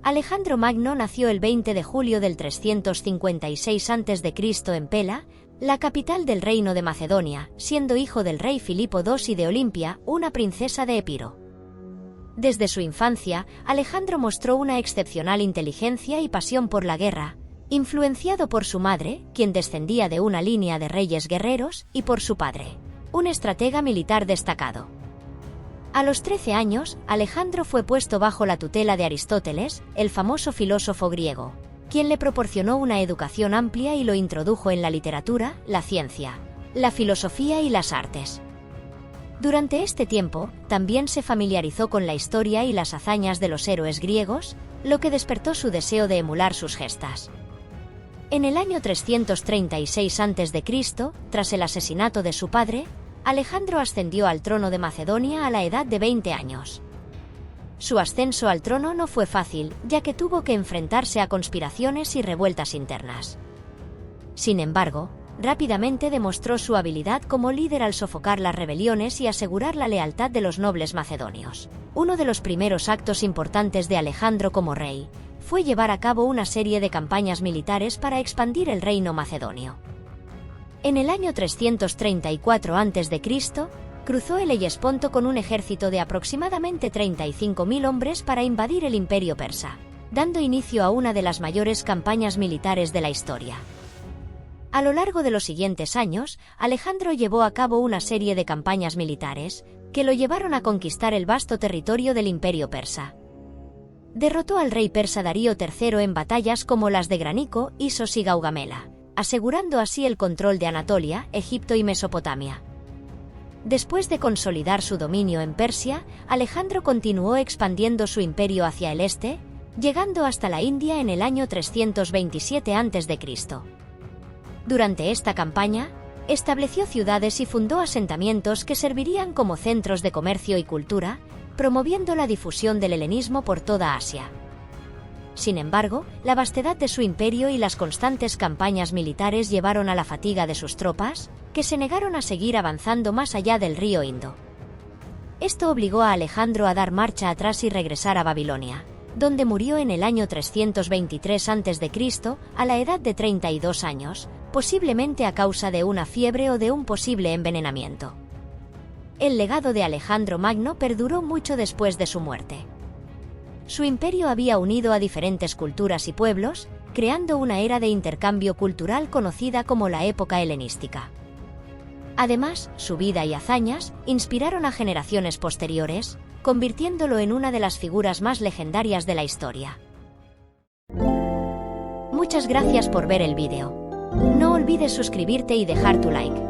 Alejandro Magno nació el 20 de julio del 356 a.C. en Pela, la capital del reino de Macedonia, siendo hijo del rey Filipo II y de Olimpia, una princesa de Epiro. Desde su infancia, Alejandro mostró una excepcional inteligencia y pasión por la guerra, influenciado por su madre, quien descendía de una línea de reyes guerreros, y por su padre, un estratega militar destacado. A los 13 años, Alejandro fue puesto bajo la tutela de Aristóteles, el famoso filósofo griego, quien le proporcionó una educación amplia y lo introdujo en la literatura, la ciencia, la filosofía y las artes. Durante este tiempo, también se familiarizó con la historia y las hazañas de los héroes griegos, lo que despertó su deseo de emular sus gestas. En el año 336 a.C., tras el asesinato de su padre, Alejandro ascendió al trono de Macedonia a la edad de 20 años. Su ascenso al trono no fue fácil, ya que tuvo que enfrentarse a conspiraciones y revueltas internas. Sin embargo, rápidamente demostró su habilidad como líder al sofocar las rebeliones y asegurar la lealtad de los nobles macedonios. Uno de los primeros actos importantes de Alejandro como rey fue llevar a cabo una serie de campañas militares para expandir el reino macedonio. En el año 334 a.C., cruzó el Hellesponto con un ejército de aproximadamente 35.000 hombres para invadir el imperio persa, dando inicio a una de las mayores campañas militares de la historia. A lo largo de los siguientes años, Alejandro llevó a cabo una serie de campañas militares que lo llevaron a conquistar el vasto territorio del imperio persa. Derrotó al rey persa Darío III en batallas como las de Graníco, Isos y Gaugamela, asegurando así el control de Anatolia, Egipto y Mesopotamia. Después de consolidar su dominio en Persia, Alejandro continuó expandiendo su imperio hacia el este, llegando hasta la India en el año 327 a.C. Durante esta campaña, estableció ciudades y fundó asentamientos que servirían como centros de comercio y cultura, promoviendo la difusión del helenismo por toda Asia. Sin embargo, la vastedad de su imperio y las constantes campañas militares llevaron a la fatiga de sus tropas, que se negaron a seguir avanzando más allá del río Indo. Esto obligó a Alejandro a dar marcha atrás y regresar a Babilonia, donde murió en el año 323 a.C., a la edad de 32 años, posiblemente a causa de una fiebre o de un posible envenenamiento. El legado de Alejandro Magno perduró mucho después de su muerte. Su imperio había unido a diferentes culturas y pueblos, creando una era de intercambio cultural conocida como la época helenística. Además, su vida y hazañas inspiraron a generaciones posteriores, convirtiéndolo en una de las figuras más legendarias de la historia. Muchas gracias por ver el vídeo. No olvides suscribirte y dejar tu like.